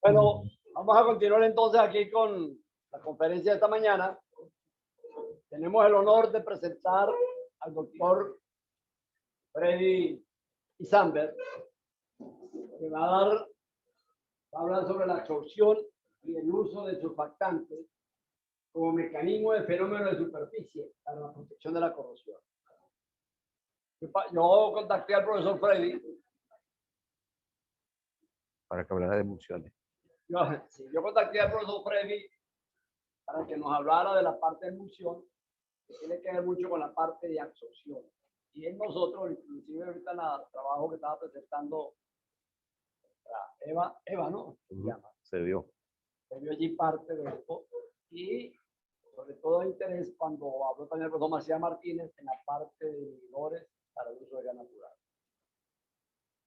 Bueno, vamos a continuar entonces aquí con la conferencia de esta mañana. Tenemos el honor de presentar al doctor Freddy Isamber, que va a hablar sobre la absorción y el uso de surfactantes como mecanismo de fenómeno de superficie para la protección de la corrosión. Yo contacté al profesor Freddy para que hablara de emulsiones. Yo contacté al profesor Freddy para que nos hablara de la parte de emulsión, que tiene que ver mucho con la parte de absorción. Y en nosotros, inclusive ahorita en el trabajo que estaba presentando Eva, ¿no? Se vio allí parte de esto. Y sobre todo interés cuando habló también el profesor Macías Martínez en la parte de inhibidores para el uso de gas natural.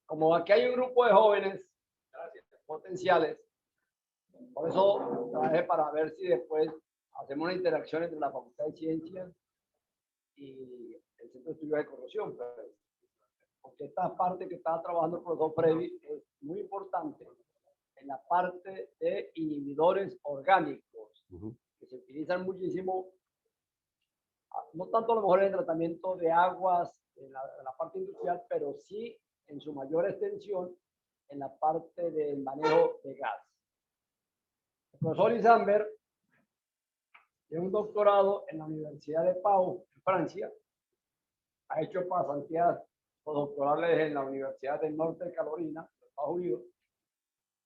Como aquí hay un grupo de jóvenes potenciales, por eso traje para ver si después hacemos una interacción entre la Facultad de Ciencias y el Centro de Estudios de Corrosión. Porque esta parte que estaba trabajando el profesor Freddy es muy importante en la parte de inhibidores orgánicos, que se utilizan muchísimo, no tanto a lo mejor en el tratamiento de aguas, en la parte industrial, pero sí en su mayor extensión en la parte del manejo de gas. El profesor Isamber tiene un doctorado en la Universidad de Pau, en Francia. Ha hecho pasantías postdoctorales en la Universidad del Norte de Carolina, de Estados Unidos.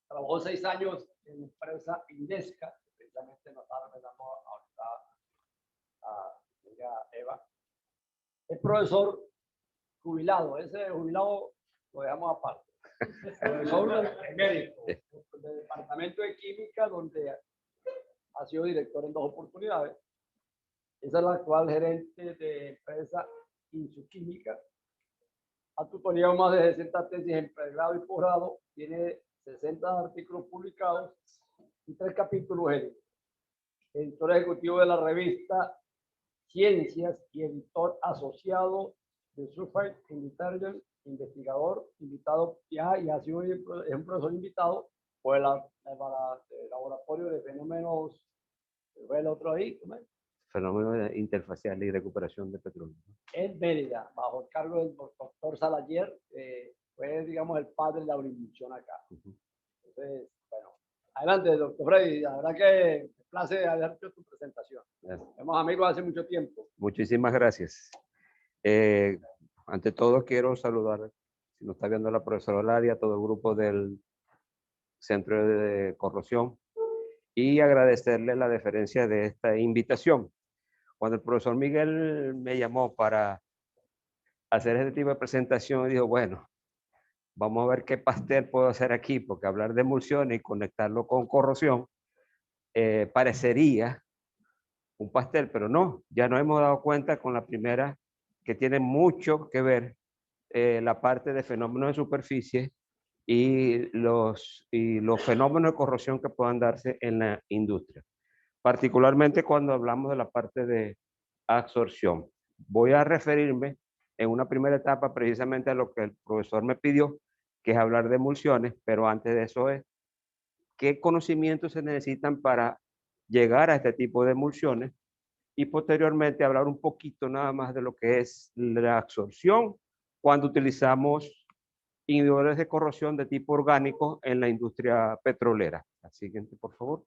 Trabajó 6 años en la empresa Indesca, precisamente nos está representando ahorita a Eva. Es profesor jubilado, ese jubilado lo dejamos aparte. Profesor emérito del Departamento de Química, donde ha sido director en 2 oportunidades. Esa es la actual gerente de empresa Insuquímica. Ha tutoriado más de 60 tesis en pregrado y posgrado. Tiene 60 artículos publicados y 3 capítulos en editor ejecutivo de la revista Ciencias y editor asociado de Sulfide Intelligence, investigador invitado ya y ha sido un profesor invitado por el laboratorio de fenómenos, el otro ahí, ¿cómo es? Fenómenos interfacial y recuperación de petróleo. En Mérida, bajo el cargo del doctor Salayer, fue, digamos, el padre de la emulsión acá. Entonces, bueno, adelante, doctor Freddy. La verdad que me place haber hecho tu presentación. Somos amigos hace mucho tiempo. Muchísimas gracias. Ante todo, quiero saludar, si nos está viendo la profesora Laria, todo el grupo del Centro de Corrosión y agradecerle la deferencia de esta invitación. Cuando el profesor Miguel me llamó para hacer este tipo de presentación, dijo, bueno, vamos a ver qué pastel puedo hacer aquí, porque hablar de emulsiones y conectarlo con corrosión parecería un pastel, pero no, ya nos hemos dado cuenta con la primera que tiene mucho que ver la parte de fenómenos de superficie y los fenómenos de corrosión que puedan darse en la industria, particularmente cuando hablamos de la parte de absorción. Voy a referirme en una primera etapa precisamente a lo que el profesor me pidió, que es hablar de emulsiones, pero antes de eso es qué conocimientos se necesitan para llegar a este tipo de emulsiones y posteriormente hablar un poquito nada más de lo que es la absorción cuando utilizamos inhibidores de corrosión de tipo orgánico en la industria petrolera. La siguiente, por favor.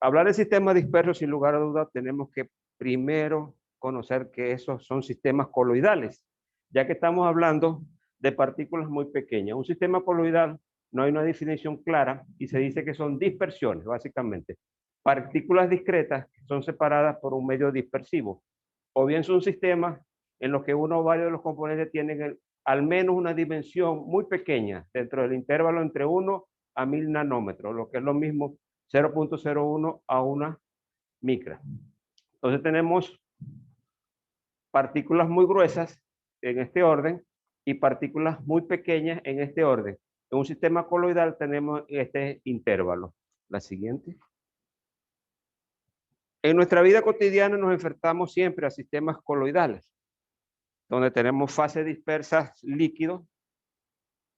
Hablar de sistemas dispersos, sin lugar a dudas, tenemos que primero conocer que esos son sistemas coloidales, ya que estamos hablando de partículas muy pequeñas. Un sistema coloidal no hay una definición clara y se dice que son dispersiones, básicamente. Partículas discretas son separadas por un medio dispersivo, o bien son sistemas en los que uno o varios de los componentes tienen al menos una dimensión muy pequeña dentro del intervalo entre 1 a 1000 nanómetros, lo que es lo mismo 0.01 a 1 micra. Entonces tenemos partículas muy gruesas en este orden y partículas muy pequeñas en este orden. En un sistema coloidal tenemos este intervalo. La siguiente. En nuestra vida cotidiana nos enfrentamos siempre a sistemas coloidales, donde tenemos fases dispersas líquidos,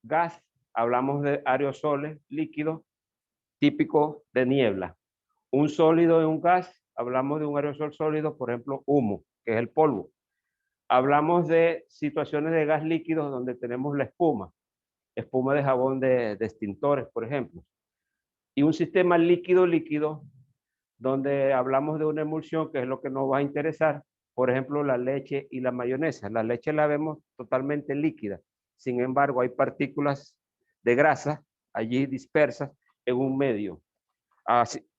gas, hablamos de aerosoles, líquidos, típico de niebla. Un sólido y un gas, hablamos de un aerosol sólido, por ejemplo, humo, que es el polvo. Hablamos de situaciones de gas líquido donde tenemos la espuma de jabón de extintores, por ejemplo. Y un sistema líquido-líquido donde hablamos de una emulsión, que es lo que nos va a interesar, por ejemplo, la leche y la mayonesa. La leche la vemos totalmente líquida. Sin embargo, hay partículas de grasa allí dispersas en un medio.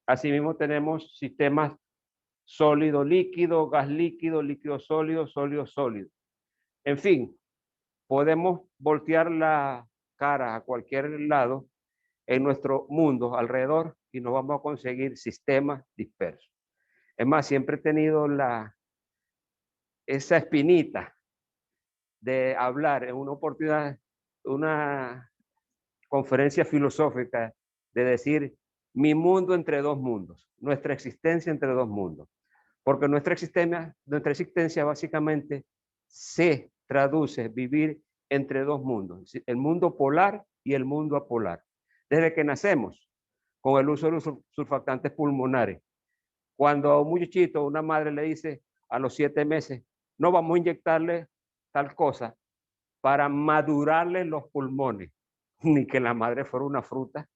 Asimismo, tenemos sistemas sólido-líquido, gas líquido, líquido-sólido, sólido-sólido. En fin, podemos voltear la cara a cualquier lado en nuestro mundo alrededor y nos vamos a conseguir sistemas dispersos. Es más, siempre he tenido esa espinita de hablar en una oportunidad, una conferencia filosófica, de decir mi mundo entre dos mundos, nuestra existencia entre dos mundos. Porque nuestra existencia básicamente se traduce vivir entre dos mundos, el mundo polar y el mundo apolar. Desde que nacemos, con el uso de los surfactantes pulmonares. Cuando a un muchachito, una madre le dice a los 7 meses, no vamos a inyectarle tal cosa para madurarle los pulmones, ni que la madre fuera una fruta.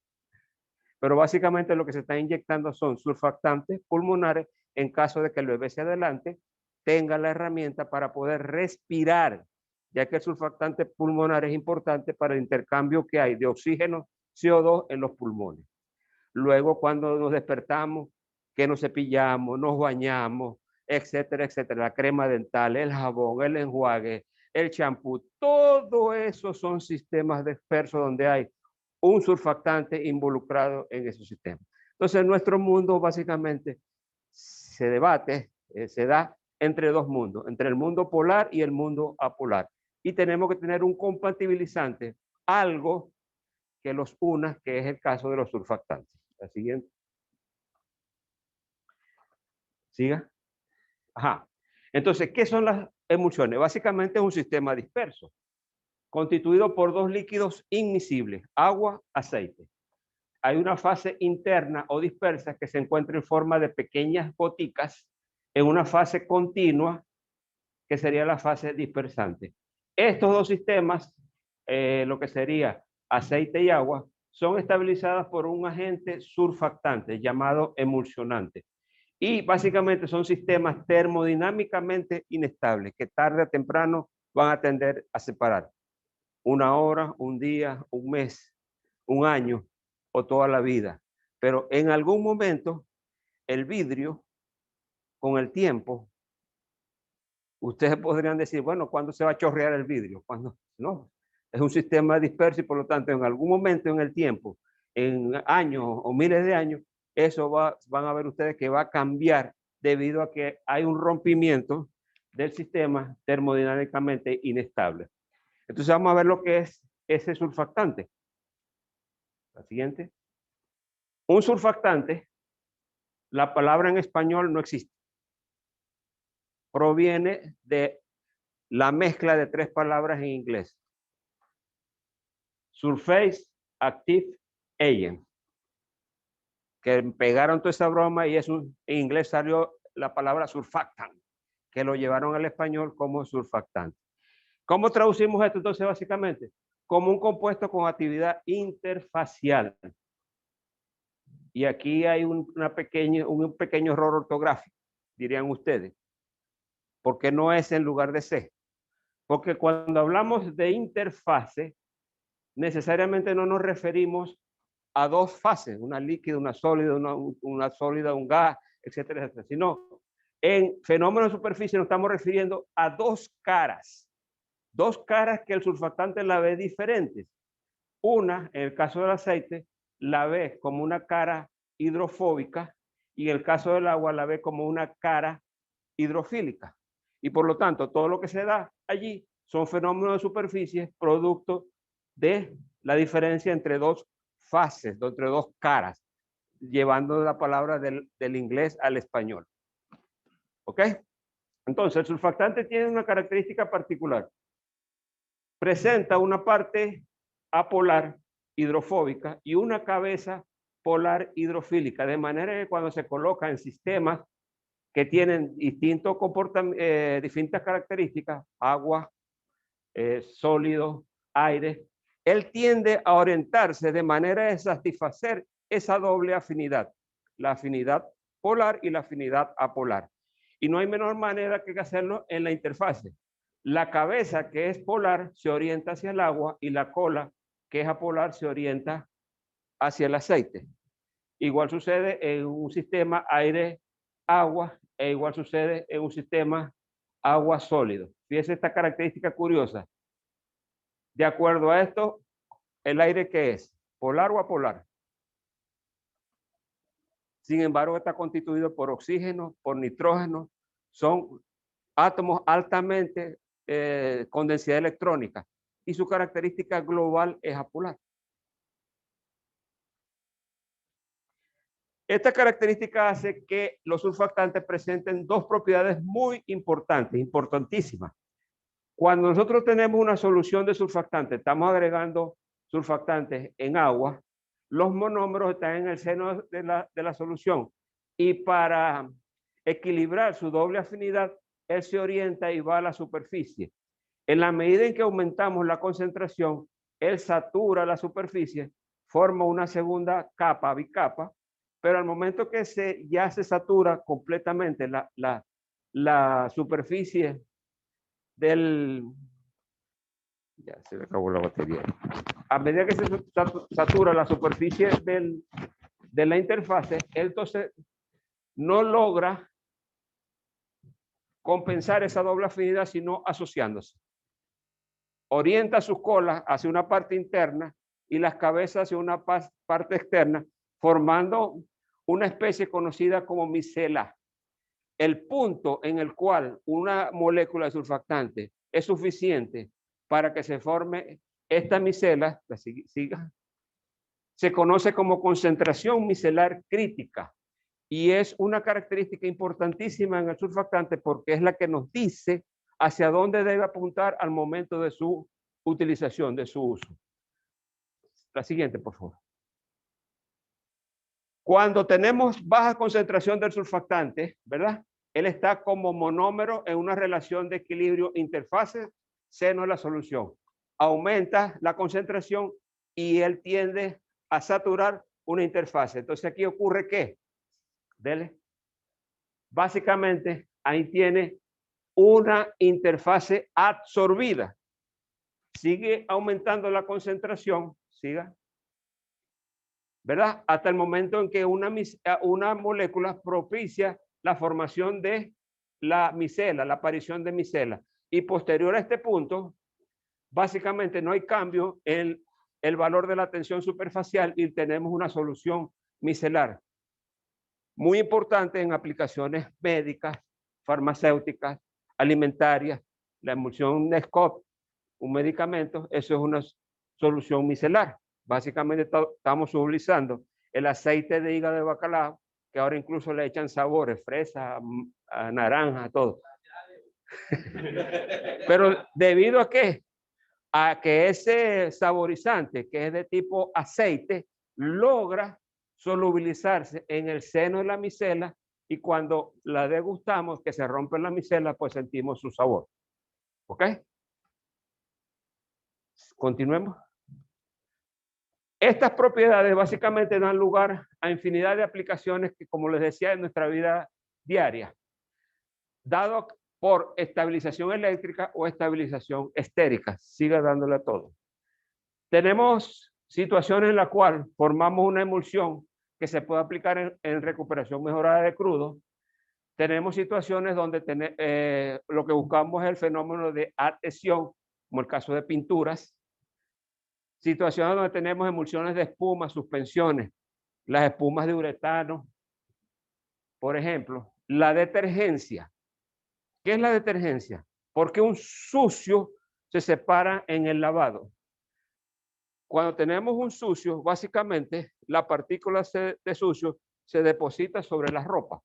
Pero básicamente lo que se está inyectando son surfactantes pulmonares en caso de que el bebé se adelante, tenga la herramienta para poder respirar, ya que el surfactante pulmonar es importante para el intercambio que hay de oxígeno, CO2 en los pulmones. Luego, cuando nos despertamos, que nos cepillamos, nos bañamos, etcétera, etcétera, la crema dental, el jabón, el enjuague, el champú, todo eso son sistemas dispersos donde hay un surfactante involucrado en esos sistemas. Entonces, nuestro mundo básicamente se debate, se da entre dos mundos, entre el mundo polar y el mundo apolar. Y tenemos que tener un compatibilizante, algo que los una, que es el caso de los surfactantes. La siguiente. Siga. Ajá. Entonces, ¿qué son las emulsiones? Básicamente es un sistema disperso, constituido por dos líquidos inmiscibles, agua, aceite. Hay una fase interna o dispersa que se encuentra en forma de pequeñas goticas en una fase continua, que sería la fase dispersante. Estos dos sistemas, lo que sería aceite y agua, son estabilizadas por un agente surfactante llamado emulsionante. Y básicamente son sistemas termodinámicamente inestables que tarde o temprano van a tender a separar. Una hora, un día, un mes, un año o toda la vida. Pero en algún momento el vidrio, con el tiempo, ustedes podrían decir, bueno, ¿cuándo se va a chorrear el vidrio? ¿Cuándo? No, es un sistema disperso y por lo tanto en algún momento en el tiempo, en años o miles de años, eso van a ver ustedes que va a cambiar debido a que hay un rompimiento del sistema termodinámicamente inestable. Entonces vamos a ver lo que es ese surfactante. La siguiente. Un surfactante, la palabra en español no existe. Proviene de la mezcla de 3 palabras en inglés. Surface Active Agent. Que pegaron toda esa broma y en inglés salió la palabra surfactant, que lo llevaron al español como surfactante. ¿Cómo traducimos esto entonces básicamente? Como un compuesto con actividad interfacial. Y aquí hay un pequeño error ortográfico, dirían ustedes. ¿Por qué no es en lugar de C? Porque cuando hablamos de interfase, necesariamente no nos referimos a dos fases, una líquida, una sólida, una sólida, un gas, etcétera, etcétera, sino en fenómenos de superficie nos estamos refiriendo a dos caras que el surfactante la ve diferentes. Una, en el caso del aceite, la ve como una cara hidrofóbica y en el caso del agua la ve como una cara hidrofílica. Y por lo tanto, todo lo que se da allí son fenómenos de superficie producto de la diferencia entre dos fases, entre dos caras, llevando la palabra del inglés al español. ¿Ok? Entonces, el surfactante tiene una característica particular. Presenta una parte apolar hidrofóbica y una cabeza polar hidrofílica, de manera que cuando se coloca en sistemas que tienen distintos distintas características, agua, sólido, aire, él tiende a orientarse de manera de satisfacer esa doble afinidad, la afinidad polar y la afinidad apolar. Y no hay menor manera que hacerlo en la interfase. La cabeza, que es polar, se orienta hacia el agua y la cola, que es apolar, se orienta hacia el aceite. Igual sucede en un sistema aire-agua e igual sucede en un sistema agua sólido. Fíjense esta característica curiosa. De acuerdo a esto, ¿el aire qué es? ¿Polar o apolar? Sin embargo, está constituido por oxígeno, por nitrógeno. Son átomos altamente con densidad electrónica y su característica global es apolar. Esta característica hace que los surfactantes presenten dos propiedades muy importantes, importantísimas. Cuando nosotros tenemos una solución de surfactante, estamos agregando surfactantes en agua, los monómeros están en el seno de la solución y para equilibrar su doble afinidad, él se orienta y va a la superficie. En la medida en que aumentamos la concentración, él satura la superficie, forma una segunda capa, bicapa, pero al momento que ya se satura completamente la superficie ya se me acabó la batería. A medida que se satura la superficie de la interfase, entonces no logra compensar esa doble afinidad, sino asociándose. Orienta sus colas hacia una parte interna y las cabezas hacia una parte externa, formando una especie conocida como micela. El punto en el cual una molécula de surfactante es suficiente para que se forme esta micela, se conoce como concentración micelar crítica y es una característica importantísima en el surfactante porque es la que nos dice hacia dónde debe apuntar al momento de su utilización, de su uso. La siguiente, por favor. Cuando tenemos baja concentración del surfactante, ¿verdad? Él está como monómero en una relación de equilibrio interfase seno de la solución. Aumenta la concentración y él tiende a saturar una interfase. Entonces aquí ocurre ¿qué? Dele. Básicamente ahí tiene una interfase absorbida. Sigue aumentando la concentración, siga, ¿verdad? Hasta el momento en que una molécula propicia la formación de la micela, la aparición de micela. Y posterior a este punto, básicamente no hay cambio en el valor de la tensión superficial y tenemos una solución micelar. Muy importante en aplicaciones médicas, farmacéuticas, alimentarias, la emulsión Nescop, un medicamento, eso es una solución micelar. Básicamente estamos utilizando el aceite de hígado de bacalao, que ahora incluso le echan sabores, fresa, naranja, todo. Pero ¿debido a qué? A que ese saborizante, que es de tipo aceite, logra solubilizarse en el seno de la micela y cuando la degustamos, que se rompe la micela, pues sentimos su sabor. ¿Ok? Continuemos. Estas propiedades básicamente dan lugar a infinidad de aplicaciones que, como les decía, en nuestra vida diaria, dado por estabilización eléctrica o estabilización estérica. Siga dándole a todo. Tenemos situaciones en las cuales formamos una emulsión que se puede aplicar en recuperación mejorada de crudo. Tenemos situaciones donde lo que buscamos es el fenómeno de adhesión, como el caso de pinturas. Situaciones donde tenemos emulsiones de espuma, suspensiones, las espumas de uretano. Por ejemplo, la detergencia. ¿Qué es la detergencia? Porque un sucio se separa en el lavado. Cuando tenemos un sucio, básicamente la partícula de sucio se deposita sobre la ropa.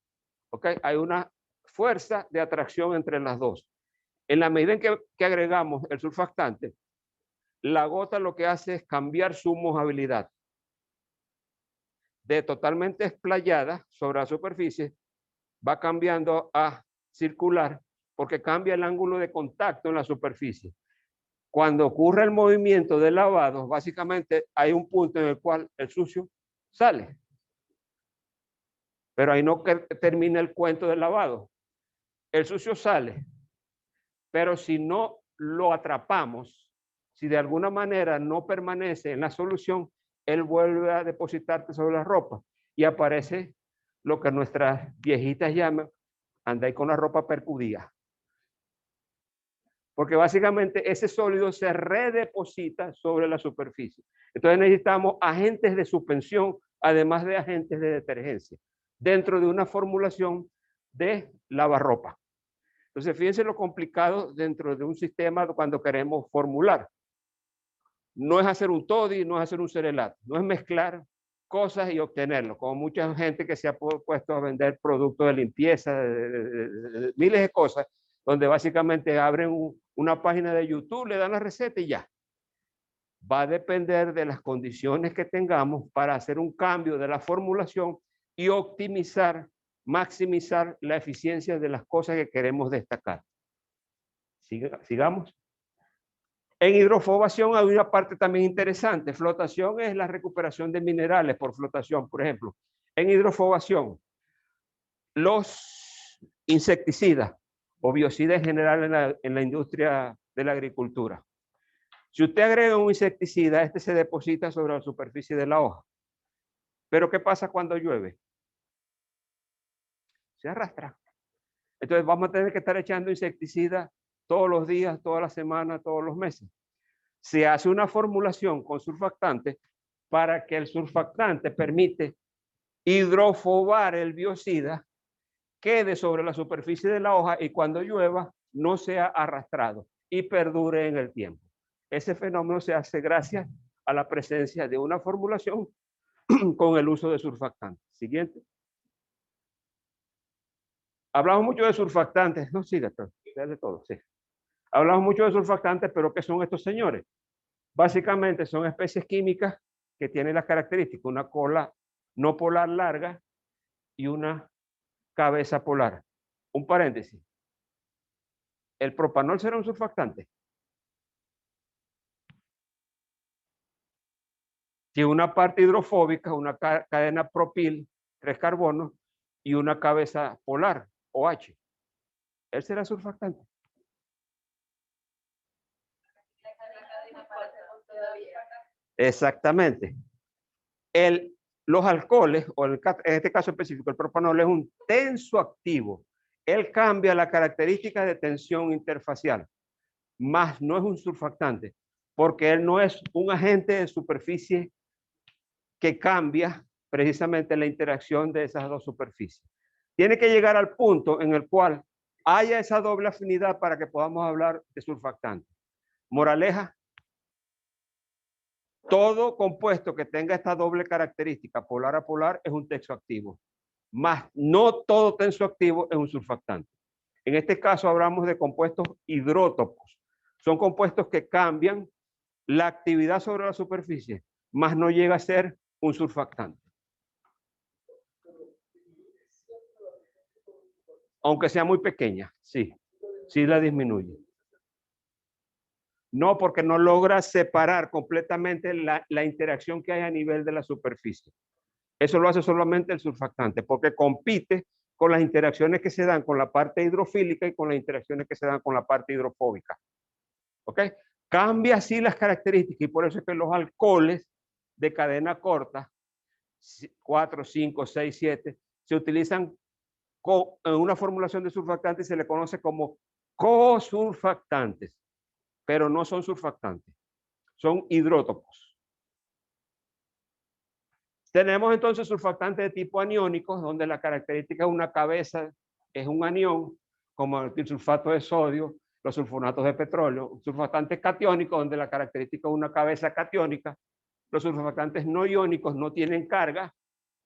¿Ok? Hay una fuerza de atracción entre las dos. En la medida en que agregamos el surfactante, la gota lo que hace es cambiar su mojabilidad. de totalmente esplayada sobre la superficie va cambiando a circular porque cambia el ángulo de contacto en la superficie. Cuando ocurre el movimiento de lavado, básicamente hay un punto en el cual el sucio sale. Pero ahí no termina el cuento del lavado. El sucio sale, pero si no lo atrapamos, si de alguna manera no permanece en la solución, él vuelve a depositarte sobre la ropa y aparece lo que nuestras viejitas llaman andar con la ropa percudida. Porque básicamente ese sólido se redeposita sobre la superficie. Entonces necesitamos agentes de suspensión, además de agentes de detergencia, dentro de una formulación de lavarropa. Entonces fíjense lo complicado dentro de un sistema cuando queremos formular. No es hacer un toddy, no es hacer un cerelac, no es mezclar cosas y obtenerlo, como mucha gente que se ha puesto a vender productos de limpieza, de miles de cosas, donde básicamente abren una página de YouTube, le dan la receta y ya. Va a depender de las condiciones que tengamos para hacer un cambio de la formulación y optimizar, maximizar la eficiencia de las cosas que queremos destacar. Sigamos. En hidrofobación hay una parte también interesante. Flotación es la recuperación de minerales por flotación, por ejemplo. En hidrofobación, los insecticidas o biocidas en general en la industria de la agricultura. Si usted agrega un insecticida, este se deposita sobre la superficie de la hoja. Pero ¿qué pasa cuando llueve? Se arrastra. Entonces vamos a tener que estar echando insecticida todos los días, todas las semanas, todos los meses. Se hace una formulación con surfactante para que el surfactante permite hidrofobar el biocida, quede sobre la superficie de la hoja y cuando llueva no sea arrastrado y perdure en el tiempo. Ese fenómeno se hace gracias a la presencia de una formulación con el uso de surfactante. Siguiente. Hablamos mucho de surfactantes. No, sí, doctor. De todo, sí. Hablamos mucho de surfactantes, pero ¿qué son estos señores? Básicamente son especies químicas que tienen las características, una cola no polar larga y una cabeza polar. Un paréntesis. ¿El propanol será un surfactante? Tiene una parte hidrofóbica, una cadena propil, 3 carbonos, y una cabeza polar, OH. ¿Él será surfactante? Exactamente. Los alcoholes, o en este caso específico, el propanol es un tensoactivo. Él cambia la característica de tensión interfacial, más no es un surfactante, porque él no es un agente de superficie que cambia precisamente la interacción de esas dos superficies. Tiene que llegar al punto en el cual haya esa doble afinidad para que podamos hablar de surfactante. Moraleja, todo compuesto que tenga esta doble característica, polar a polar, es un tensoactivo. Más no todo tensoactivo es un surfactante. En este caso hablamos de compuestos hidrótopos. Son compuestos que cambian la actividad sobre la superficie, más no llega a ser un surfactante. Aunque sea muy pequeña, sí, sí la disminuye. No, porque no logra separar completamente la interacción que hay a nivel de la superficie. Eso lo hace solamente el surfactante, porque compite con las interacciones que se dan con la parte hidrofílica y con las interacciones que se dan con la parte hidrofóbica. ¿Ok? Cambia así las características y por eso es que los alcoholes de cadena corta, 4, 5, 6, 7, se utilizan en una formulación de surfactantes y se le conoce como cosurfactantes, pero no son surfactantes, son hidrótopos. Tenemos entonces surfactantes de tipo aniónicos, donde la característica de una cabeza es un anión, como el sulfato de sodio, los sulfonatos de petróleo. Surfactantes catiónicos, donde la característica de una cabeza catiónica. Los surfactantes no iónicos no tienen carga,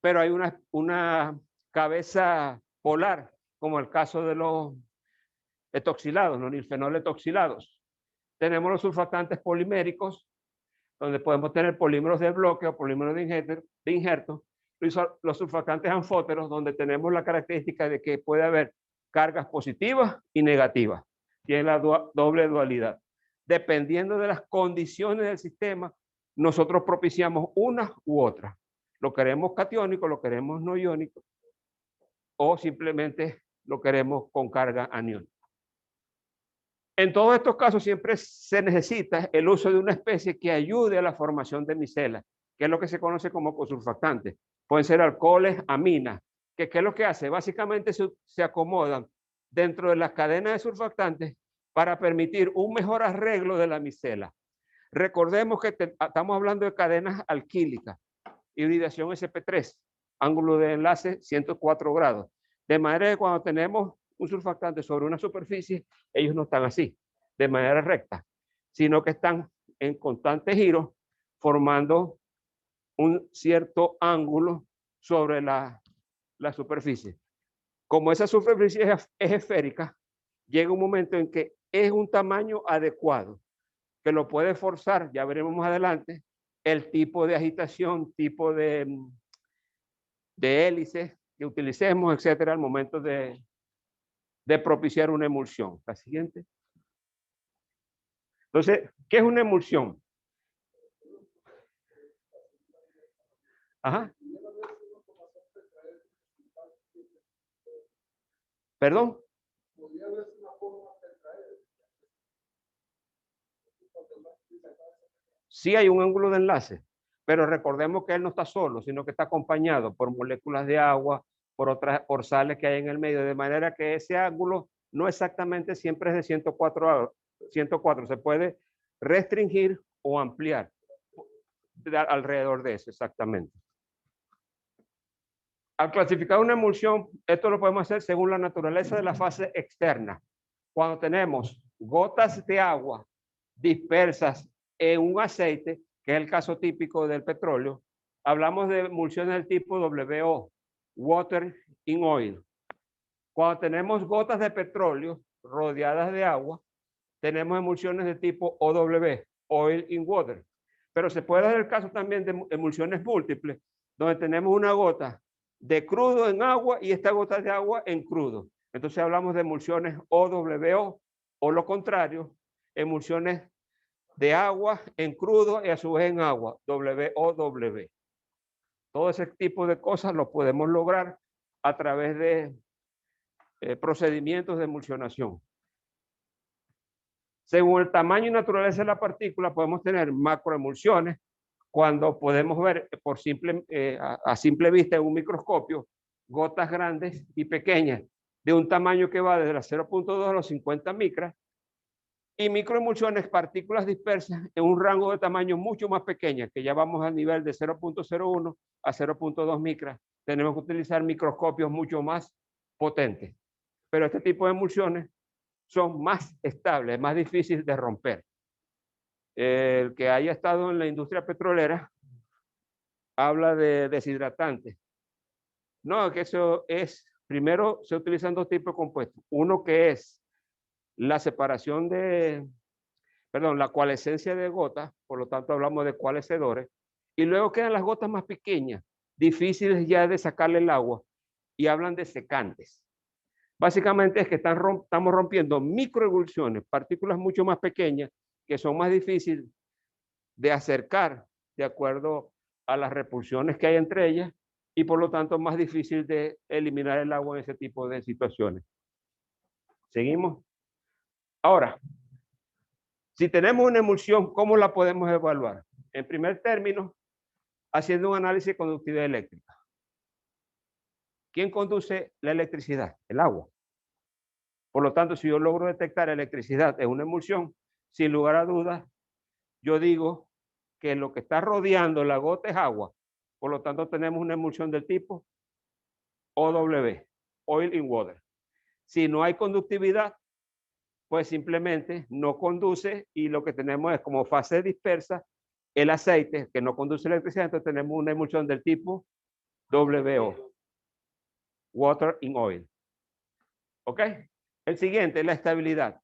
pero hay una cabeza polar, como el caso de los etoxilados, los nilfenoles etoxilados. Tenemos los surfactantes poliméricos, donde podemos tener polímeros de bloque o polímeros de injerto, los surfactantes anfóteros, donde tenemos la característica de que puede haber cargas positivas y negativas. Tiene la doble dualidad. Dependiendo de las condiciones del sistema, nosotros propiciamos una u otra. Lo queremos catiónico, lo queremos no iónico, o simplemente lo queremos con carga aniónica. En todos estos casos siempre se necesita el uso de una especie que ayude a la formación de micelas, que es lo que se conoce como cosurfactantes. Pueden ser alcoholes, aminas, que ¿qué es lo que hace? Básicamente se acomodan dentro de las cadenas de surfactantes para permitir un mejor arreglo de la micela. Recordemos que estamos hablando de cadenas alquílicas, hibridación sp3, ángulo de enlace 104 grados. De manera que cuando tenemos un surfactante sobre una superficie, ellos no están así, de manera recta, sino que están en constante giro, formando un cierto ángulo sobre la superficie. Como esa superficie es esférica, llega un momento en que es un tamaño adecuado, que lo puede forzar, ya veremos más adelante, el tipo de agitación, tipo de hélice que utilicemos, etcétera, al momento de propiciar una emulsión. La siguiente. Entonces, ¿qué es una emulsión? Ajá. ¿Perdón? Sí hay un ángulo de enlace, pero recordemos que él no está solo, sino que está acompañado por moléculas de agua, por sales que hay en el medio, de manera que ese ángulo no exactamente siempre es de 104, se puede restringir o ampliar alrededor de eso, exactamente. Al clasificar una emulsión, esto lo podemos hacer según la naturaleza de la fase externa. Cuando tenemos gotas de agua dispersas en un aceite, que es el caso típico del petróleo, hablamos de emulsiones del tipo WO, Water in Oil. Cuando tenemos gotas de petróleo rodeadas de agua, tenemos emulsiones de tipo OW, Oil in Water. Pero se puede dar el caso también de emulsiones múltiples, donde tenemos una gota de crudo en agua y esta gota de agua en crudo. Entonces hablamos de emulsiones OWO, o lo contrario, emulsiones de agua en crudo y a su vez en agua, WOW. Todo ese tipo de cosas lo podemos lograr a través de procedimientos de emulsionación. Según el tamaño y naturaleza de la partícula, podemos tener macroemulsiones, cuando podemos ver a simple vista en un microscopio gotas grandes y pequeñas de un tamaño que va desde las 0.2 a los 50 micras, y microemulsiones, partículas dispersas en un rango de tamaño mucho más pequeño, que ya vamos al nivel de 0.01 a 0.2 micras. Tenemos que utilizar microscopios mucho más potentes. Pero este tipo de emulsiones son más estables, más difíciles de romper. El que haya estado en la industria petrolera habla de deshidratantes. No, que eso es, primero se utilizan dos tipos de compuestos. Uno que es la separación la coalescencia de gotas, por lo tanto hablamos de coalescedores, y luego quedan las gotas más pequeñas, difíciles ya de sacarle el agua, y hablan de secantes. Básicamente es que estamos rompiendo microemulsiones, partículas mucho más pequeñas, que son más difíciles de acercar de acuerdo a las repulsiones que hay entre ellas, y por lo tanto más difícil de eliminar el agua en ese tipo de situaciones. ¿Seguimos? Ahora, si tenemos una emulsión, ¿cómo la podemos evaluar? En primer término, haciendo un análisis de conductividad eléctrica. ¿Quién conduce la electricidad? El agua. Por lo tanto, si yo logro detectar electricidad en una emulsión, sin lugar a dudas, yo digo que lo que está rodeando la gota es agua. Por lo tanto, tenemos una emulsión del tipo OW, Oil in Water. Si no hay conductividad, pues simplemente no conduce, y lo que tenemos es como fase dispersa el aceite que no conduce electricidad. Entonces tenemos una emulsión del tipo WO, Water in Oil. ¿Ok? El siguiente es la estabilidad.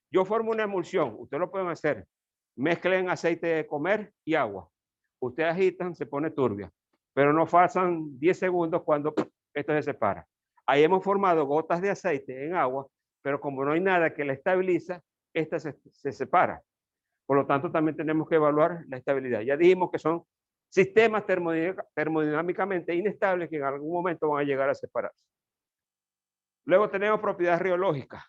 Yo formo una emulsión, ustedes lo pueden hacer. Mezclen aceite de comer y agua. Ustedes agitan, se pone turbia. pero no pasan 10 segundos cuando esto se separa. Ahí hemos formado gotas de aceite en agua, pero como no hay nada que la estabiliza, esta se separa. Por lo tanto, también tenemos que evaluar la estabilidad. Ya dijimos que son sistemas termodinámicamente inestables que en algún momento van a llegar a separarse. Luego tenemos propiedades rheológicas.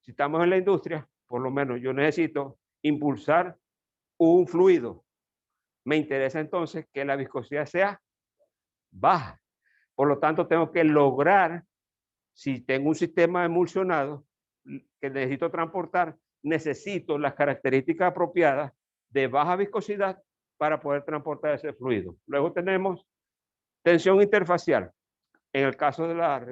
Si estamos en la industria, por lo menos yo necesito impulsar un fluido. Me interesa entonces que la viscosidad sea baja. Por lo tanto, tengo que lograr, si tengo un sistema emulsionado que necesito transportar, necesito las características apropiadas de baja viscosidad para poder transportar ese fluido. Luego tenemos tensión interfacial. En el caso de la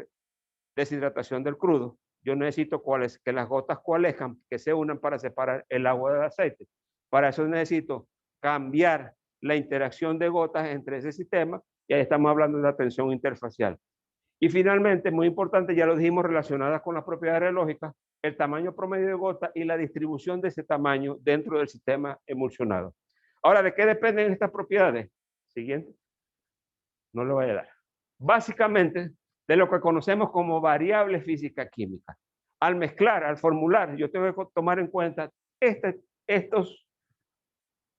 deshidratación del crudo, yo necesito que las gotas coalescan, que se unan para separar el agua del aceite. Para eso necesito cambiar la interacción de gotas entre ese sistema y ahí estamos hablando de la tensión interfacial. Y finalmente, muy importante, ya lo dijimos, relacionadas con las propiedades rheológicas, el tamaño promedio de gota y la distribución de ese tamaño dentro del sistema emulsionado. Ahora, ¿de qué dependen estas propiedades? Siguiente. No lo voy a dar. Básicamente, de lo que conocemos como variables física-químicas. Al mezclar, al formular, yo tengo que tomar en cuenta estos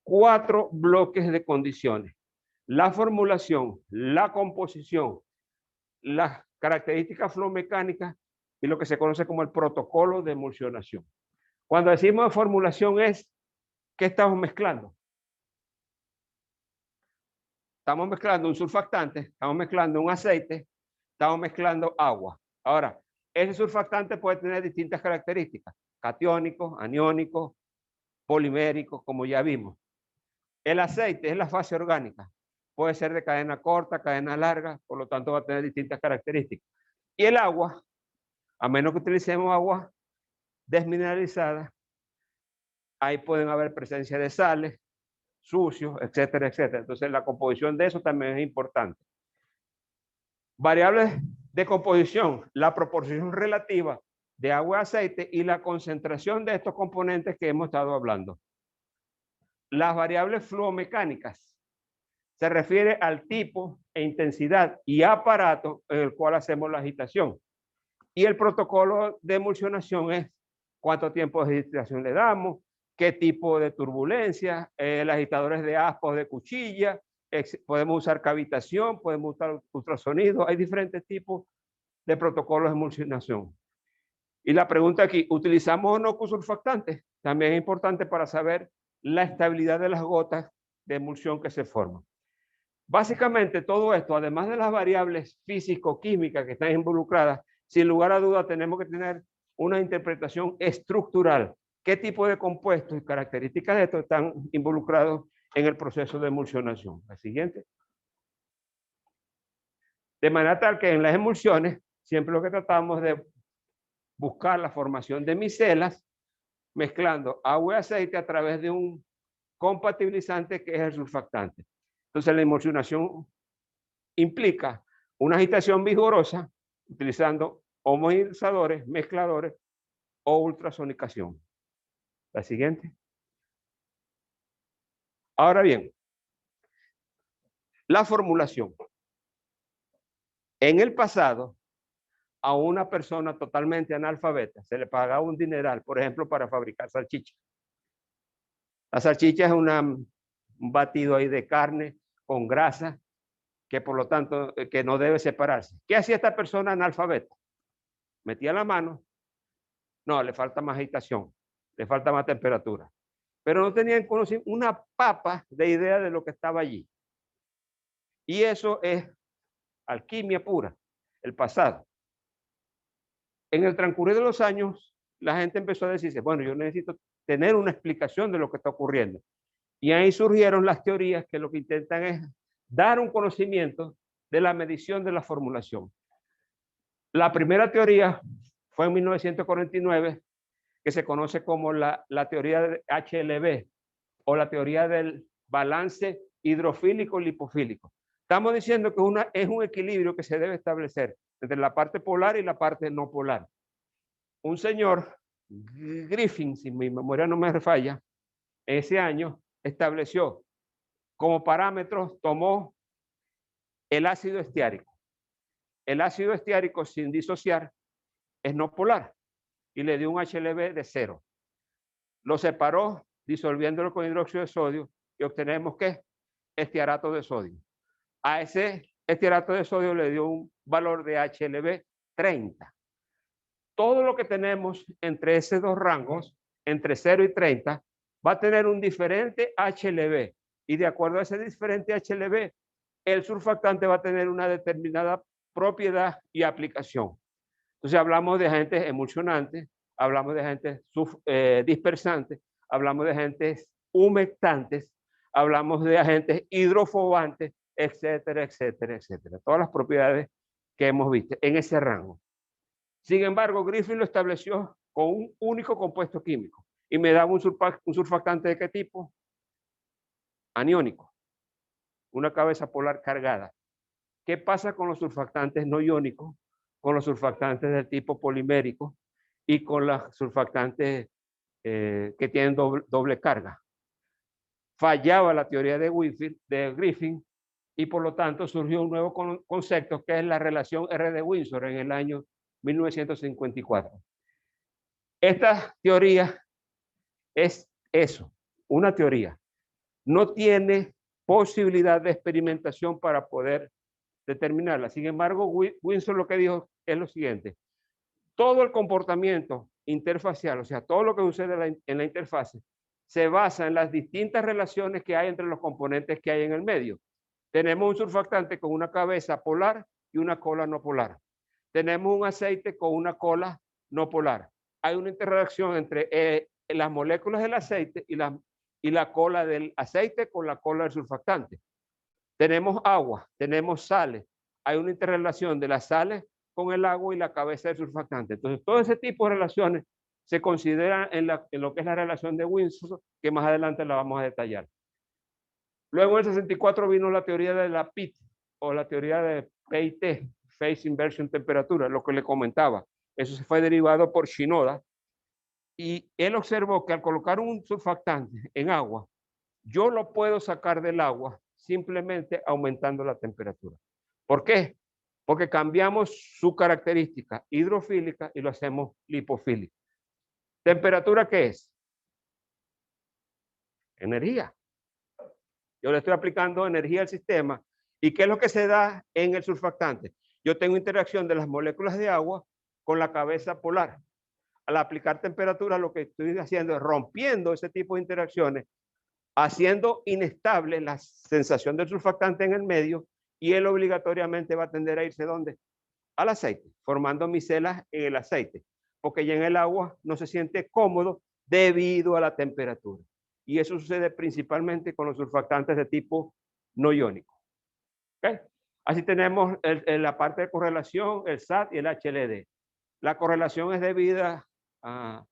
4 bloques de condiciones. La formulación, la composición, las características flowmecánicas y lo que se conoce como el protocolo de emulsionación. Cuando decimos formulación es, ¿qué estamos mezclando? Estamos mezclando un surfactante, estamos mezclando un aceite, estamos mezclando agua. Ahora, ese surfactante puede tener distintas características, catiónicos, aniónicos, poliméricos, como ya vimos. El aceite es la fase orgánica, puede ser de cadena corta, cadena larga, por lo tanto va a tener distintas características. Y el agua, a menos que utilicemos agua desmineralizada, ahí pueden haber presencia de sales, sucios, etcétera, etcétera. Entonces la composición de eso también es importante. Variables de composición, la proporción relativa de agua y aceite y la concentración de estos componentes que hemos estado hablando. Las variables flowmecánicas se refiere al tipo e intensidad y aparato en el cual hacemos la agitación. Y el protocolo de emulsionación es cuánto tiempo de agitación le damos, qué tipo de turbulencia, agitadores de aspa o de cuchilla, podemos usar cavitación, podemos usar ultrasonido, hay diferentes tipos de protocolos de emulsionación. Y la pregunta aquí, ¿utilizamos o no surfactantes? También es importante para saber la estabilidad de las gotas de emulsión que se forman. Básicamente todo esto, además de las variables físico-químicas que están involucradas, sin lugar a dudas tenemos que tener una interpretación estructural. ¿Qué tipo de compuestos y características de esto están involucrados en el proceso de emulsionación? La siguiente. De manera tal que en las emulsiones, siempre lo que tratamos de buscar la formación de micelas, mezclando agua y aceite a través de un compatibilizante que es el surfactante. Entonces la emulsionación implica una agitación vigorosa utilizando homogenizadores, mezcladores o ultrasonicación. La siguiente. Ahora bien, la formulación. En el pasado, a una persona totalmente analfabeta se le pagaba un dineral, por ejemplo, para fabricar salchicha. La salchicha es un batido ahí de carne con grasa, que por lo tanto que no debe separarse. ¿Qué hacía esta persona analfabeta? Metía la mano, no, le falta más agitación, le falta más temperatura. Pero no tenían conocimiento, una papa de idea de lo que estaba allí. Y eso es alquimia pura, el pasado. En el transcurrir de los años, la gente empezó a decirse, bueno, yo necesito tener una explicación de lo que está ocurriendo. Y ahí surgieron las teorías que lo que intentan es dar un conocimiento de la medición de la formulación. La primera teoría fue en 1949, que se conoce como la teoría de HLB o la teoría del balance hidrofílico-lipofílico. Estamos diciendo que es un equilibrio que se debe establecer entre la parte polar y la parte no polar. Un señor, Griffin, si mi memoria no me falla, ese año estableció como parámetros, tomó el ácido estiárico. El ácido estiárico sin disociar es no polar y le dio un HLB de 0. Lo separó disolviéndolo con hidróxido de sodio y obtenemos ¿qué? Estiarato de sodio. A ese estiarato de sodio le dio un valor de HLB 30. Todo lo que tenemos entre esos dos rangos, entre 0 y 30, va a tener un diferente HLB. Y de acuerdo a ese diferente HLB, el surfactante va a tener una determinada propiedad y aplicación. Entonces hablamos de agentes emulsionantes, hablamos de agentes dispersantes, hablamos de agentes humectantes, hablamos de agentes hidrofobantes, etcétera, etcétera, etcétera. Todas las propiedades que hemos visto en ese rango. Sin embargo, Griffin lo estableció con un único compuesto químico y me daba un surfactante de qué tipo? Aniónico, una cabeza polar cargada. ¿Qué pasa con los surfactantes no iónicos, con los surfactantes del tipo polimérico y con los surfactantes que tienen doble carga? Fallaba la teoría de Griffin y por lo tanto surgió un nuevo concepto que es la relación R de Windsor en el año 1954. Esta teoría es eso, una teoría. No tiene posibilidad de experimentación para poder determinarla. Sin embargo, Windsor lo que dijo es lo siguiente. Todo el comportamiento interfacial, o sea, todo lo que sucede en la interfase, se basa en las distintas relaciones que hay entre los componentes que hay en el medio. Tenemos un surfactante con una cabeza polar y una cola no polar. Tenemos un aceite con una cola no polar. Hay una interacción entre las moléculas del aceite y la cola del aceite con la cola del surfactante. Tenemos agua, tenemos sales. Hay una interrelación de las sales con el agua y la cabeza del surfactante. Entonces, todo ese tipo de relaciones se consideran en lo que es la relación de Windsor, que más adelante la vamos a detallar. Luego, en el 64 vino la teoría de la PIT, o la teoría de PIT, Phase Inversion Temperatura, lo que le comentaba. Eso se fue derivado por Shinoda. Y él observó que al colocar un surfactante en agua, yo lo puedo sacar del agua simplemente aumentando la temperatura. ¿Por qué? Porque cambiamos su característica hidrofílica y lo hacemos lipofílica. ¿Temperatura qué es? Energía. Yo le estoy aplicando energía al sistema. ¿Y qué es lo que se da en el surfactante? Yo tengo interacción de las moléculas de agua con la cabeza polar. Al aplicar temperatura, lo que estoy haciendo es rompiendo ese tipo de interacciones, haciendo inestable la sensación del surfactante en el medio, y él obligatoriamente va a tender a irse ¿dónde? Al aceite, formando micelas en el aceite, porque ya en el agua no se siente cómodo debido a la temperatura. Y eso sucede principalmente con los surfactantes de tipo no iónico. ¿Okay? Así tenemos la parte de correlación, el SAT y el HLD. La correlación es debida a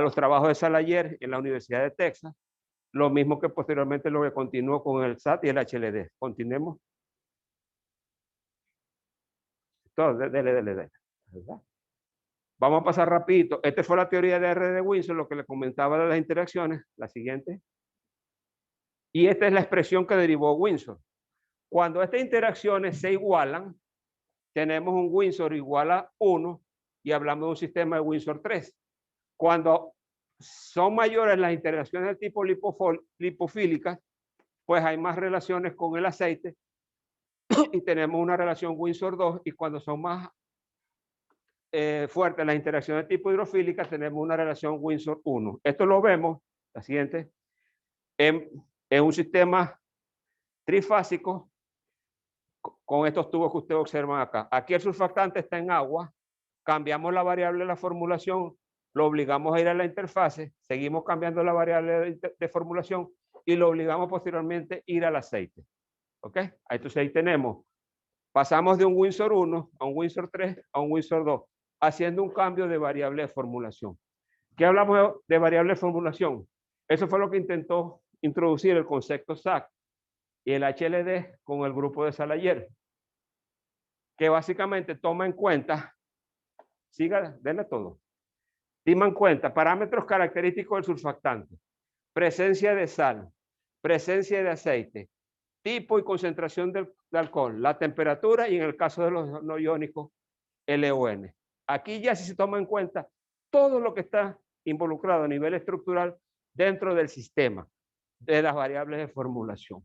los trabajos de Salayer en la Universidad de Texas, lo mismo que posteriormente lo que continuó con el SAT y el HLD. Continuemos. Dele. Vamos a pasar rapidito. Esta fue la teoría de R de Windsor, lo que le comentaba de las interacciones. La siguiente. Y esta es la expresión que derivó Windsor. Cuando estas interacciones se igualan, tenemos un Windsor igual a 1 y hablamos de un sistema de Windsor 3. Cuando son mayores las interacciones del tipo lipofílicas, pues hay más relaciones con el aceite y tenemos una relación Windsor 2, y cuando son más fuertes las interacciones de tipo hidrofílica, tenemos una relación Windsor 1. Esto lo vemos, la siguiente, en un sistema trifásico con estos tubos que ustedes observan acá. Aquí el surfactante está en agua, cambiamos la variable de la formulación, lo obligamos a ir a la interfase, seguimos cambiando la variable de formulación y lo obligamos posteriormente a ir al aceite. ¿Ok? Entonces ahí tenemos, pasamos de un Windsor 1 a un Windsor 3 a un Windsor 2, haciendo un cambio de variable de formulación. ¿Qué hablamos de variable de formulación? Eso fue lo que intentó introducir el concepto SAC y el HLD con el grupo de Salayer, que básicamente toma en cuenta, denle todo, toma en cuenta parámetros característicos del surfactante, presencia de sal, presencia de aceite, tipo y concentración de alcohol, la temperatura y en el caso de los no iónicos, LON. Aquí ya sí se toma en cuenta todo lo que está involucrado a nivel estructural dentro del sistema de las variables de formulación.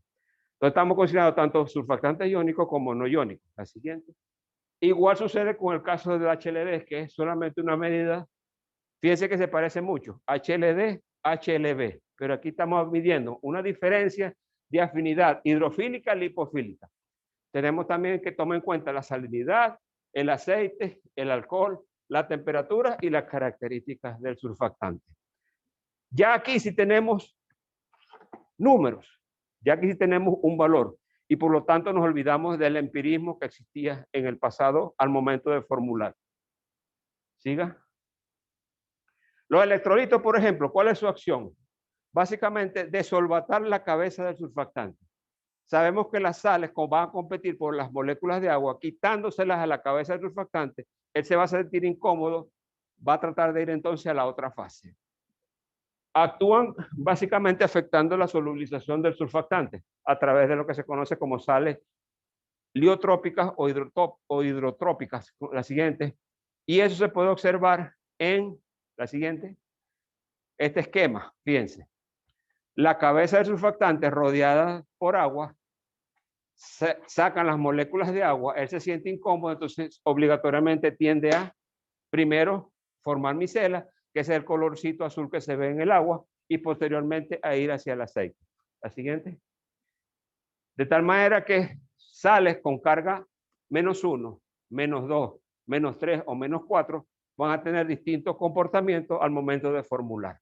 Entonces estamos considerando tanto surfactantes iónicos como no iónicos. La siguiente. Igual sucede con el caso del HLD, que es solamente una medida. Fíjense que se parece mucho. HLD, HLB. Pero aquí estamos midiendo una diferencia de afinidad hidrofílica lipofílica. Tenemos también que tomar en cuenta la salinidad, el aceite, el alcohol, la temperatura y las características del surfactante. Ya aquí sí tenemos números, ya aquí sí tenemos un valor y por lo tanto nos olvidamos del empirismo que existía en el pasado al momento de formular. Siga. Los electrolitos, por ejemplo, ¿cuál es su acción? Básicamente, desolvatar la cabeza del surfactante. Sabemos que las sales van a competir por las moléculas de agua, quitándoselas a la cabeza del surfactante, él se va a sentir incómodo, va a tratar de ir entonces a la otra fase. Actúan básicamente afectando la solubilización del surfactante a través de lo que se conoce como sales liotrópicas o hidrotrópicas, la siguiente, y eso se puede observar en la siguiente, este esquema, fíjense. La cabeza del surfactante rodeada por agua, sacan las moléculas de agua, él se siente incómodo, entonces obligatoriamente tiende a, primero, formar micela, que es el colorcito azul que se ve en el agua, y posteriormente a ir hacia el aceite. La siguiente. De tal manera que sales con carga -1, -2, -3 o -4 van a tener distintos comportamientos al momento de formular.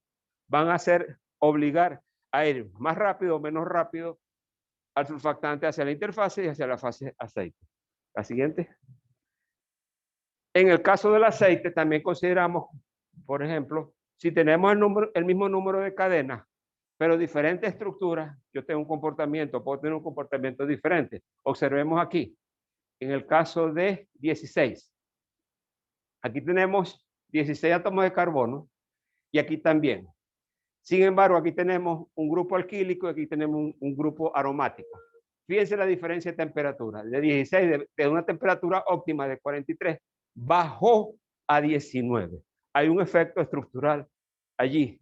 Van a obligar a ir más rápido o menos rápido al surfactante hacia la interfase y hacia la fase aceite. La siguiente. En el caso del aceite también consideramos, por ejemplo, si tenemos el mismo número de cadenas, pero diferentes estructuras, yo tengo un comportamiento, puedo tener un comportamiento diferente. Observemos aquí, en el caso de 16. Aquí tenemos 16 átomos de carbono y aquí también. Sin embargo, aquí tenemos un grupo alquílico y aquí tenemos un grupo aromático. Fíjense la diferencia de temperatura. De 16, de una temperatura óptima de 43, bajó a 19. Hay un efecto estructural allí,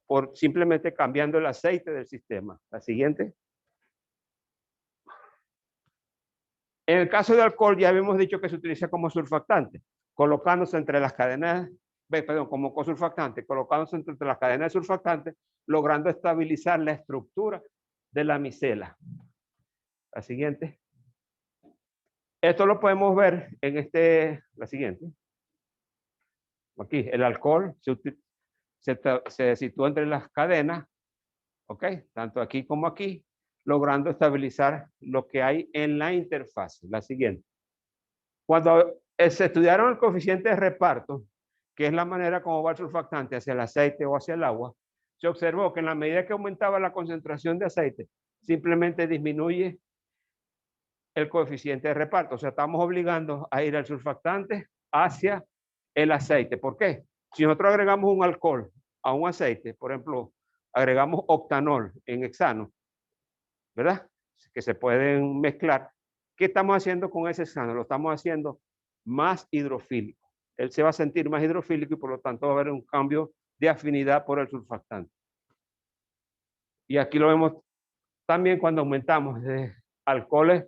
por simplemente cambiando el aceite del sistema. La siguiente. En el caso de alcohol, ya habíamos dicho que se utiliza como surfactante, colocándose entre las cadenas, como cosurfactante, colocándose entre las cadenas de surfactante, logrando estabilizar la estructura de la micela. La siguiente. Esto lo podemos ver en la siguiente. Aquí, el alcohol se sitúa entre las cadenas, ¿ok? Tanto aquí como aquí, logrando estabilizar lo que hay en la interfase. La siguiente. Cuando se estudiaron el coeficiente de reparto, que es la manera como va el surfactante hacia el aceite o hacia el agua, se observó que en la medida que aumentaba la concentración de aceite, simplemente disminuye el coeficiente de reparto. O sea, estamos obligando a ir al surfactante hacia el aceite. ¿Por qué? Si nosotros agregamos un alcohol a un aceite, por ejemplo, agregamos octanol en hexano, ¿verdad? Que se pueden mezclar. ¿Qué estamos haciendo con ese hexano? Lo estamos haciendo más hidrofílico. Él se va a sentir más hidrofílico y por lo tanto va a haber un cambio de afinidad por el surfactante. Y aquí lo vemos también cuando aumentamos de alcoholes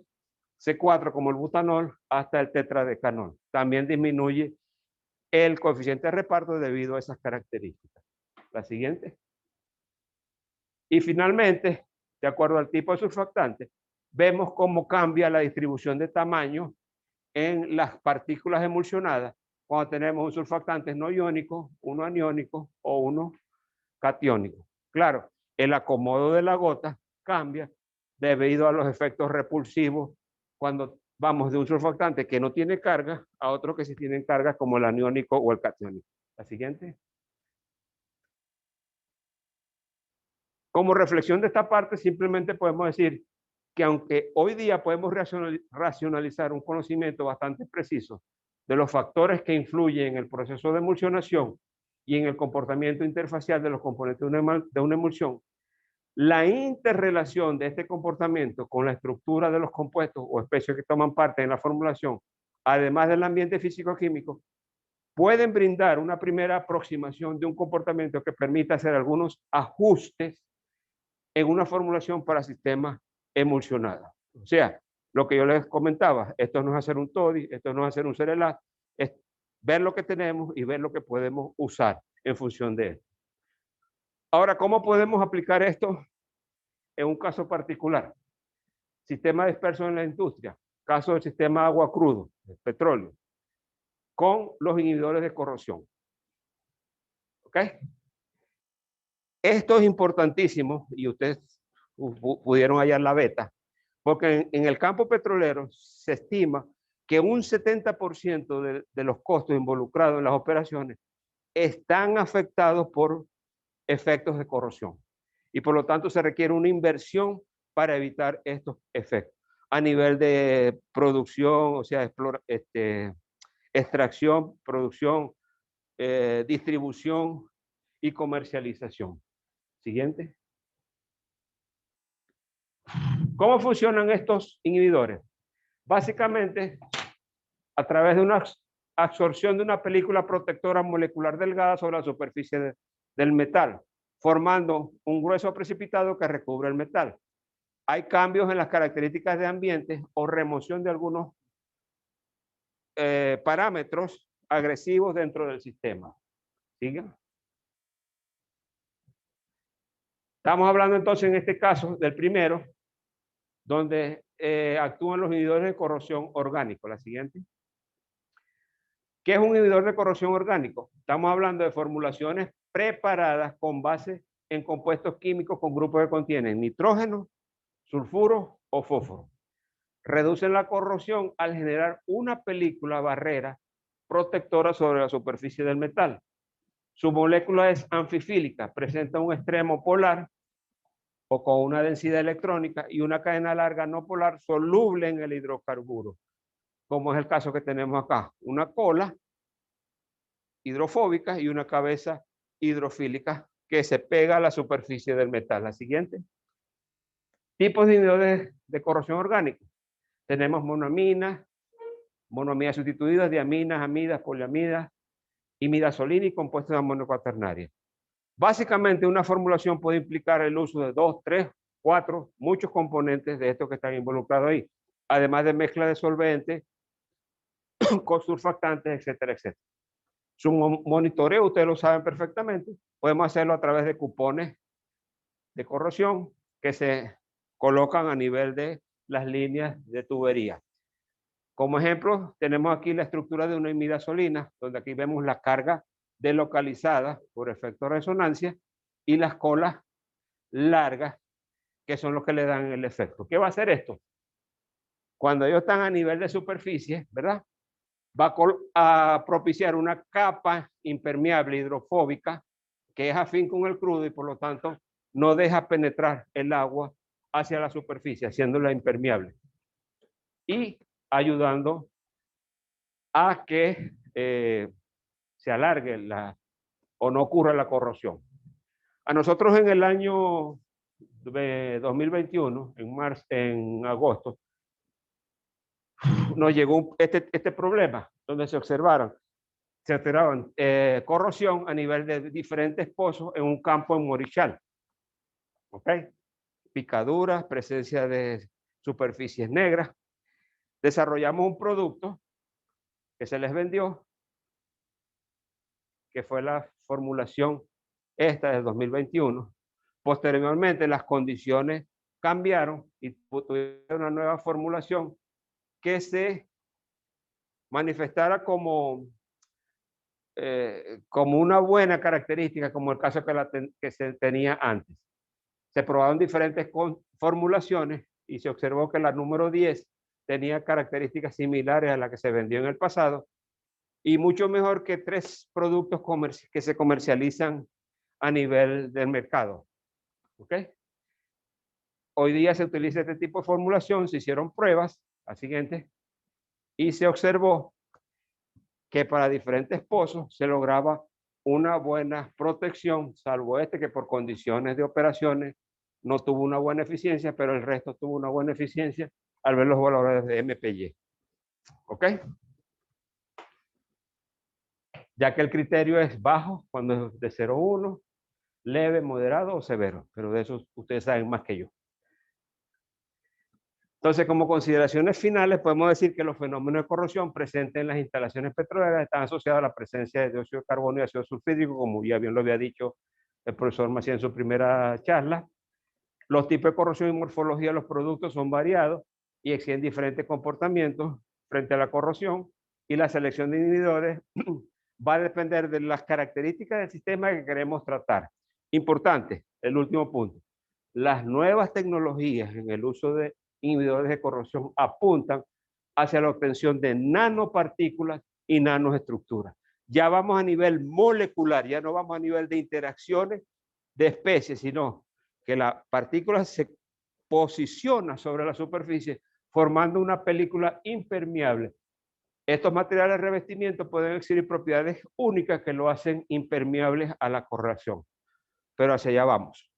C4 como el butanol hasta el tetradecanol. También disminuye el coeficiente de reparto debido a esas características. La siguiente. Y finalmente, de acuerdo al tipo de surfactante, vemos cómo cambia la distribución de tamaño en las partículas emulsionadas cuando tenemos un surfactante no iónico, uno aniónico o uno catiónico. Claro, el acomodo de la gota cambia debido a los efectos repulsivos cuando vamos de un surfactante que no tiene carga a otro que sí tienen carga como el aniónico o el catiónico. La siguiente. Como reflexión de esta parte, simplemente podemos decir que aunque hoy día podemos racionalizar un conocimiento bastante preciso de los factores que influyen en el proceso de emulsionación y en el comportamiento interfacial de los componentes de una emulsión, La interrelación de este comportamiento con la estructura de los compuestos o especies que toman parte en la formulación, además del ambiente físico-químico, pueden brindar una primera aproximación de un comportamiento que permita hacer algunos ajustes en una formulación para sistemas emulsionados. O sea, lo que yo les comentaba, esto no es hacer un TODI, esto no es hacer un CERELAC, es ver lo que tenemos y ver lo que podemos usar en función de esto. Ahora, ¿cómo podemos aplicar esto en un caso particular? Sistema disperso en la industria, caso del sistema agua crudo, el petróleo, con los inhibidores de corrosión. ¿Ok? Esto es importantísimo y ustedes pudieron hallar la beta, porque en el campo petrolero se estima que un 70% de los costos involucrados en las operaciones están afectados por efectos de corrosión. Y por lo tanto se requiere una inversión para evitar estos efectos. A nivel de producción, o sea, extracción, producción, distribución y comercialización. Siguiente. ¿Cómo funcionan estos inhibidores? Básicamente, a través de una absorción de una película protectora molecular delgada sobre la superficie del metal, formando un grueso precipitado que recubre el metal. Hay cambios en las características de ambiente o remoción de algunos parámetros agresivos dentro del sistema. ¿Sigue? Estamos hablando entonces en este caso del primero, donde actúan los inhibidores de corrosión orgánico. La siguiente. ¿Qué es un inhibidor de corrosión orgánico? Estamos hablando de formulaciones preparadas con base en compuestos químicos con grupos que contienen nitrógeno, sulfuro o fósforo. Reducen la corrosión al generar una película barrera protectora sobre la superficie del metal. Su molécula es anfifílica, presenta un extremo polar o con una densidad electrónica y una cadena larga no polar soluble en el hidrocarburo, como es el caso que tenemos acá. Una cola hidrofóbica y una cabeza hidrofílica que se pega a la superficie del metal. La siguiente. Tipos de inhibidores de corrosión orgánica. Tenemos monoaminas, monoaminas sustituidas, diaminas, amidas, poliamidas, imidazolina y compuestos de amonio cuaternario. Básicamente, una formulación puede implicar el uso de 2, 3, 4, muchos componentes de estos que están involucrados ahí, además de mezcla de solventes, con surfactantes, etcétera, etcétera. Su monitoreo, ustedes lo saben perfectamente, podemos hacerlo a través de cupones de corrosión que se colocan a nivel de las líneas de tubería. Como ejemplo, tenemos aquí la estructura de una imidazolina, donde aquí vemos la carga delocalizada por efecto de resonancia y las colas largas, que son los que le dan el efecto. ¿Qué va a hacer esto? Cuando ellos están a nivel de superficie, ¿verdad? Va a propiciar una capa impermeable hidrofóbica que es afín con el crudo y por lo tanto no deja penetrar el agua hacia la superficie, haciéndola impermeable y ayudando a que se alargue o no ocurra la corrosión. A nosotros en el año 2021, en agosto, nos llegó este problema, donde se observaban corrosión a nivel de diferentes pozos en un campo en Morichal. ¿Ok? Picaduras, presencia de superficies negras. Desarrollamos un producto que se les vendió, que fue la formulación esta del 2021. Posteriormente las condiciones cambiaron y tuvieron una nueva formulación que se manifestara como una buena característica, como el caso que se tenía antes. Se probaron diferentes formulaciones y se observó que la número 10 tenía características similares a la que se vendió en el pasado y mucho mejor que 3 productos que se comercializan a nivel del mercado. ¿Ok? Hoy día se utiliza este tipo de formulación, se hicieron pruebas, la siguiente, y se observó que para diferentes pozos se lograba una buena protección, salvo que por condiciones de operaciones no tuvo una buena eficiencia, pero el resto tuvo una buena eficiencia al ver los valores de MPY. ¿Ok? Ya que el criterio es bajo cuando es de 0,1, leve, moderado o severo, pero de eso ustedes saben más que yo. Entonces, como consideraciones finales, podemos decir que los fenómenos de corrosión presentes en las instalaciones petroleras están asociados a la presencia de dióxido de carbono y ácido sulfídrico, como ya bien lo había dicho el profesor Macías en su primera charla. Los tipos de corrosión y morfología de los productos son variados y exigen diferentes comportamientos frente a la corrosión, y la selección de inhibidores va a depender de las características del sistema que queremos tratar. Importante, el último punto. Las nuevas tecnologías en el uso de inhibidores de corrosión apuntan hacia la obtención de nanopartículas y nanoestructuras. Ya vamos a nivel molecular, ya no vamos a nivel de interacciones de especies, sino que la partícula se posiciona sobre la superficie formando una película impermeable. Estos materiales de revestimiento pueden exhibir propiedades únicas que lo hacen impermeables a la corrosión. Pero hacia allá vamos,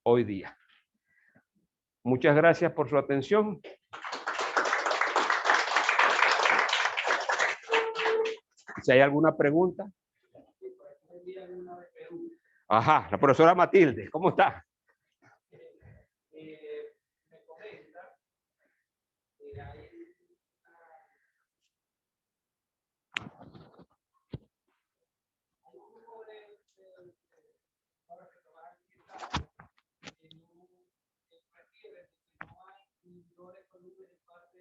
hoy día. Muchas gracias por su atención. Si hay alguna pregunta. Ajá, la profesora Matilde, ¿cómo está? Me comenta que hay un grupo de personas que trabajan en refiere que no hay inhibidores solubles en parte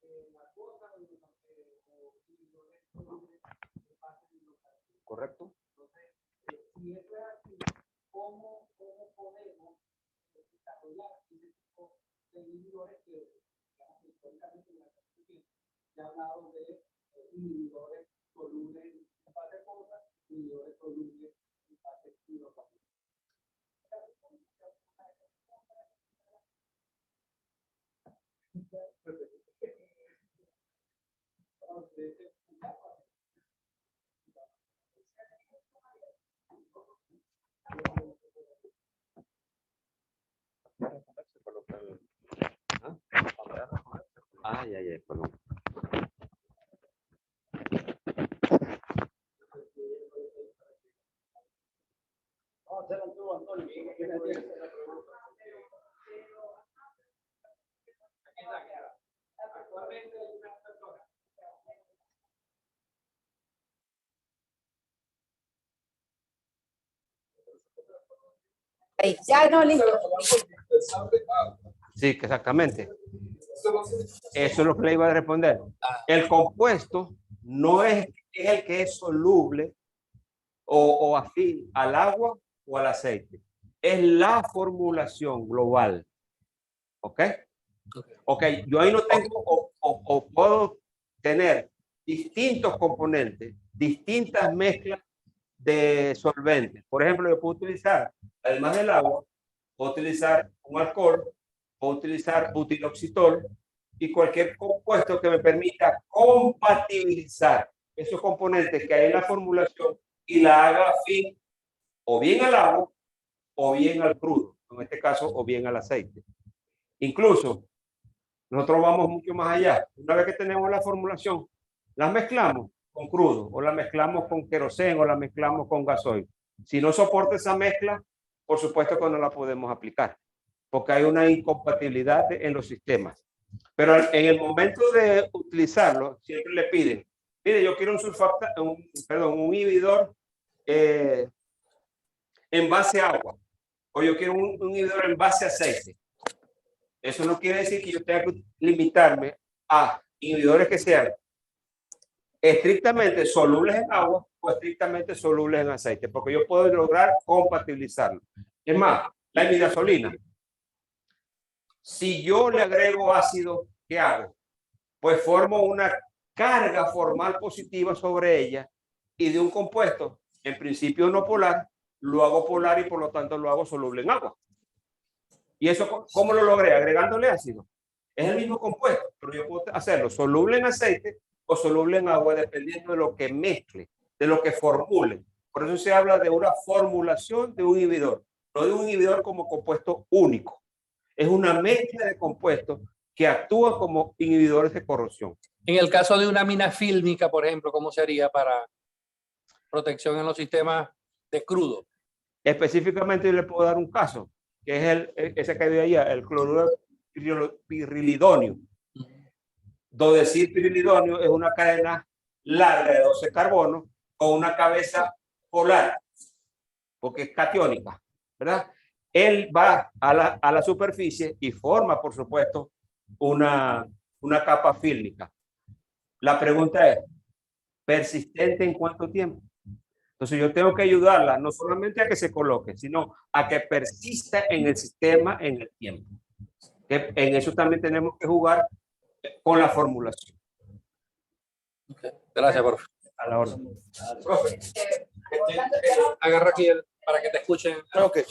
de la cuota o inhibidores solubles en parte de los carbonos. Correcto. Entonces, si eso es así, ¿cómo podemos desarrollar ese tipo de inhibidores que, digamos, históricamente en la constitución se ha hablado de inhibidores solubles en parte de cosas, inhibidores solubles en parte de hidrocarburos? Ah, ya, perdón. Actualmente hay una persona. Ya no, listo. Sí, exactamente. Eso es lo que le iba a responder. El compuesto no es el que es soluble o afín al agua o al aceite. Es la formulación global. ¿Ok? Ok, yo ahí no tengo o puedo tener distintos componentes, distintas mezclas de solventes. Por ejemplo, yo puedo utilizar, además del agua, puedo utilizar un alcohol, puedo utilizar butiloxitol y cualquier compuesto que me permita compatibilizar esos componentes que hay en la formulación y la haga afín o bien al agua o bien al crudo, en este caso, o bien al aceite. Incluso, nosotros vamos mucho más allá. Una vez que tenemos la formulación, las mezclamos con crudo, o la mezclamos con queroseno, o la mezclamos con gasoil. Si no soporta esa mezcla, por supuesto que no la podemos aplicar, porque hay una incompatibilidad en los sistemas. Pero en el momento de utilizarlo, siempre le piden, mire, yo quiero un inhibidor en base a agua, o yo quiero un inhibidor en base a aceite. Eso no quiere decir que yo tenga que limitarme a inhibidores que sean estrictamente solubles en agua o estrictamente solubles en aceite, porque yo puedo lograr compatibilizarlo. Es más, la imidazolina. Si yo le agrego ácido, ¿qué hago? Pues formo una carga formal positiva sobre ella y de un compuesto, en principio no polar, lo hago polar y por lo tanto lo hago soluble en agua. ¿Y eso cómo lo logré? Agregándole ácido. Es el mismo compuesto, pero yo puedo hacerlo soluble en aceite o soluble en agua, dependiendo de lo que mezcle, de lo que formule. Por eso se habla de una formulación de un inhibidor. no de un inhibidor como compuesto único. Es una mezcla de compuestos que actúan como inhibidores de corrosión. En el caso de una mina fílmica, por ejemplo, ¿cómo sería para protección en los sistemas de crudo? Específicamente yo le puedo dar un caso, que es ese que veo allá, el cloruro pirilidonio. Dodecilpirilidonio es una cadena larga de 12 carbonos con una cabeza polar, porque es catiónica, ¿verdad? Él va a la superficie y forma, por supuesto, una capa fílmica. La pregunta es, ¿persistente en cuánto tiempo? Entonces yo tengo que ayudarla no solamente a que se coloque, sino a que persista en el sistema en el tiempo. En eso también tenemos que jugar con la formulación. Okay. Gracias, profe. A la orden. Profe. Agarra aquí para que te escuchen. Creo que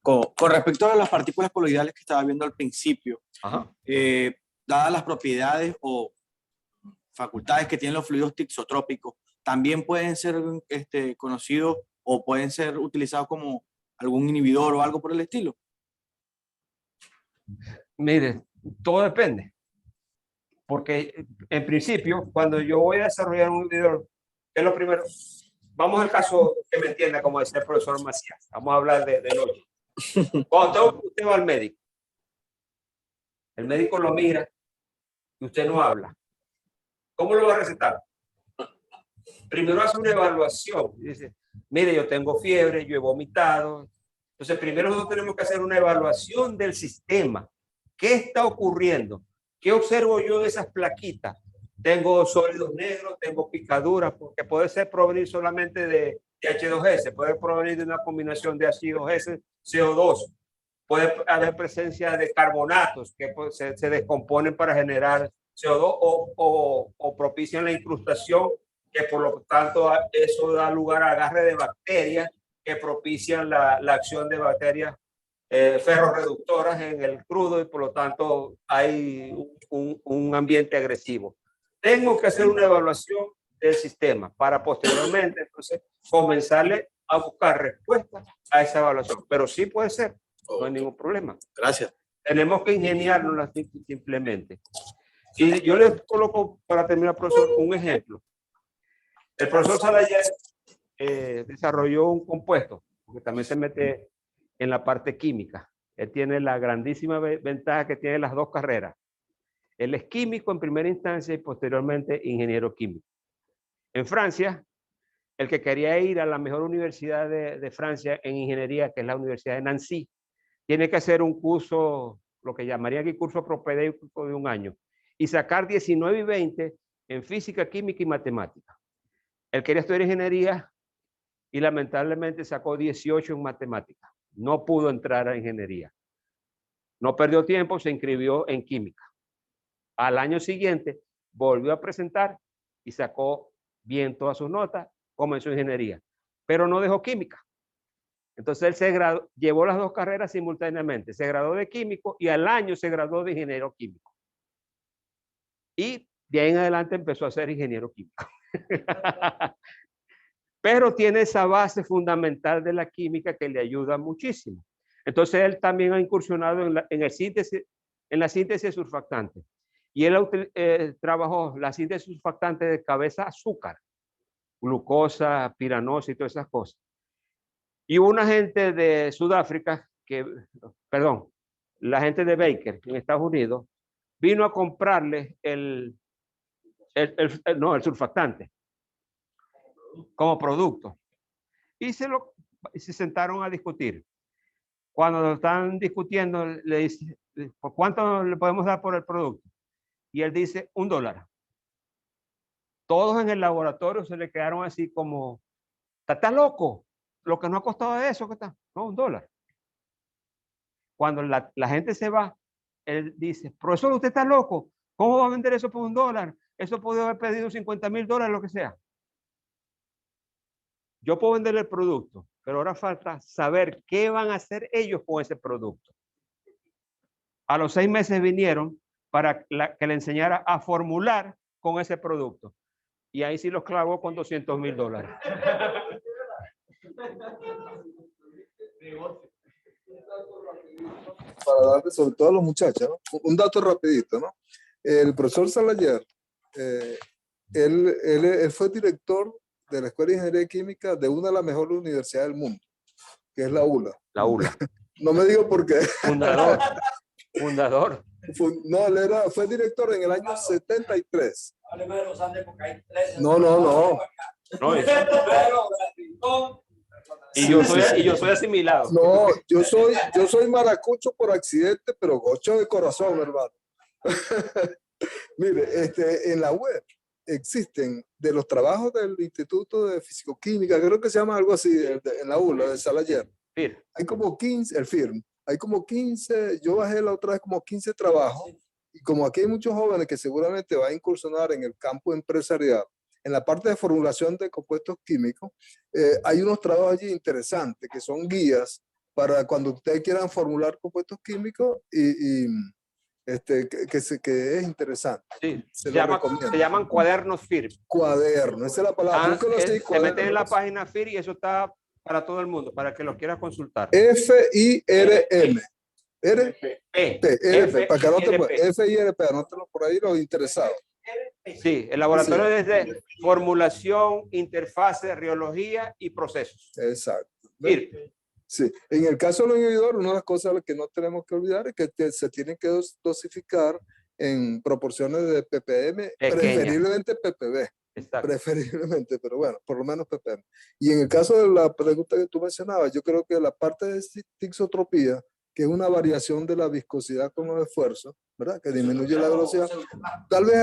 con respecto a las partículas coloidales que estaba viendo al principio, dadas las propiedades o facultades que tienen los fluidos tixotrópicos, también pueden ser conocidos o pueden ser utilizados como algún inhibidor o algo por el estilo. Mire, todo depende. Porque en principio, cuando yo voy a desarrollar un inhibidor, ¿qué es lo primero? Vamos al caso que me entienda, como decía el profesor Macías. Vamos a hablar de noche. Cuando usted va al médico, el médico lo mira y usted no habla. ¿Cómo lo va a recetar? Primero hace una evaluación. Dice, mire, yo tengo fiebre, yo he vomitado. Entonces, primero nosotros tenemos que hacer una evaluación del sistema. ¿Qué está ocurriendo? ¿Qué observo yo de esas plaquitas? Tengo sólidos negros, tengo picaduras, porque puede ser provenir solamente de H2S, puede provenir de una combinación de H2S, CO2. Puede haber presencia de carbonatos que se descomponen para generar CO2 o propician la incrustación, que por lo tanto eso da lugar a agarre de bacterias que propician la acción de bacterias ferrorreductoras en el crudo y por lo tanto hay un ambiente agresivo. Tengo que hacer una evaluación del sistema para posteriormente entonces comenzarle a buscar respuestas a esa evaluación. Pero sí puede ser, no hay ningún problema. Gracias. Tenemos que ingeniárnoslas simplemente. Y yo les coloco, para terminar, profesor, un ejemplo. El profesor Salayer desarrolló un compuesto, que también se mete en la parte química. Él tiene la grandísima ventaja que tiene las dos carreras. Él es químico en primera instancia y posteriormente ingeniero químico. En Francia, el que quería ir a la mejor universidad de Francia en ingeniería, que es la Universidad de Nancy, tiene que hacer un curso, lo que llamaría aquí curso propedéutico de un año, y sacar 19 y 20 en física, química y matemática. Él quería estudiar ingeniería y lamentablemente sacó 18 en matemática. No pudo entrar a ingeniería. No perdió tiempo, se inscribió en química. Al año siguiente volvió a presentar y sacó bien todas sus notas, comenzó ingeniería, pero no dejó química. Entonces él se graduó, llevó las dos carreras simultáneamente, se graduó de químico y al año se graduó de ingeniero químico. Y de ahí en adelante empezó a ser ingeniero químico. Pero tiene esa base fundamental de la química que le ayuda muchísimo. Entonces él también ha incursionado en la síntesis de surfactantes. Y él trabajó la síntesis de surfactantes de cabeza azúcar, glucosa, piranosa y todas esas cosas. Y hubo una gente de Sudáfrica, la gente de Baker en Estados Unidos, vino a comprarle el surfactante como producto. Y se sentaron a discutir. Cuando lo están discutiendo, le dice, ¿por cuánto le podemos dar por el producto? Y él dice, $1. Todos en el laboratorio se le quedaron así como, ¿está loco? Lo que no ha costado eso, ¿qué está? No, $1. Cuando la gente se va, él dice, profesor, usted está loco. ¿Cómo va a vender eso por $1? Eso puede haber pedido $50,000, lo que sea. Yo puedo vender el producto, pero ahora falta saber qué van a hacer ellos con ese producto. A los 6 meses vinieron para que le enseñara a formular con ese producto. Y ahí sí los clavó con $200,000. para darle, sobre todo a los muchachos, ¿no? Un dato rapidito, ¿no? El profesor Salayer, él fue director de la Escuela de Ingeniería Química de una de las mejores universidades del mundo, que es la ULA. La ULA. No me digo por qué. Fundador. Fundador. No, fue director en el año 73. Hábleme de los Andes porque hay 13. No. No, y yo soy asimilado. No, yo soy maracucho por accidente, pero gocho de corazón, hermano. Mire, en la web existen de los trabajos del Instituto de Fisicoquímica, creo que se llama algo así, en la ULA de Salayer. Hay como 15, el FIRM, hay como 15, yo bajé la otra vez como 15 trabajos, y como aquí hay muchos jóvenes que seguramente van a incursionar en el campo empresarial, en la parte de formulación de compuestos químicos, hay unos trabajos allí interesantes que son guías para cuando ustedes quieran formular compuestos químicos que es interesante. Sí, se llaman cuadernos FIR. Cuaderno, esa es la palabra. Se meten en la página FIR y eso está para todo el mundo, para que lo quieras consultar. FIRM. RP, para que anoten, FIRP, anótenlo por ahí los interesados. Sí, el laboratorio desde formulación, interfase, reología y procesos. Exacto. FIR. Sí, en el caso de los inhibidores, una de las cosas que no tenemos que olvidar es que se tienen que dosificar en proporciones de ppm, preferiblemente ppb. Exacto. Preferiblemente, pero bueno, por lo menos ppm. Y en el caso de la pregunta que tú mencionabas, yo creo que la parte de tixotropía, que es una variación de la viscosidad con los esfuerzos, ¿verdad? Que disminuye la velocidad. Tal vez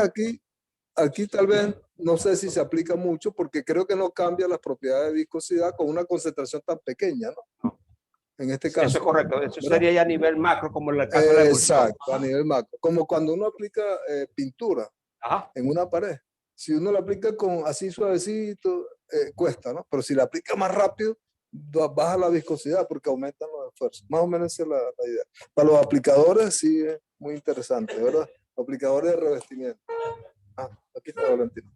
aquí tal vez no sé si se aplica mucho porque creo que no cambia las propiedades de viscosidad con una concentración tan pequeña, ¿no? En este caso. Eso es correcto. Eso, ¿verdad? Sería ya a nivel macro, como en el caso de la emulsión. Exacto, a nivel macro. Como cuando uno aplica pintura en una pared. Si uno la aplica con así suavecito, cuesta, ¿no? Pero si la aplica más rápido, baja la viscosidad porque aumentan los esfuerzos. Más o menos esa es la idea. Para los aplicadores sí es muy interesante, ¿verdad? Aplicadores de revestimiento. Aquí está Valentina.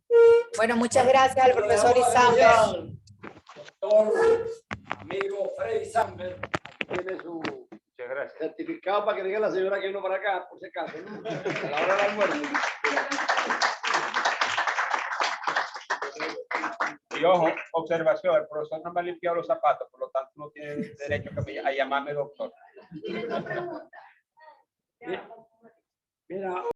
Bueno, muchas gracias al profesor Isamber. Doctor, amigo Freddy Isamber, tiene su certificado para que diga la señora que vino para acá, por si acaso, ¿no? A la hora del almuerzo. Y ojo, observación, el profesor no me ha limpiado los zapatos, por lo tanto no tiene derecho a llamarme doctor. Mira,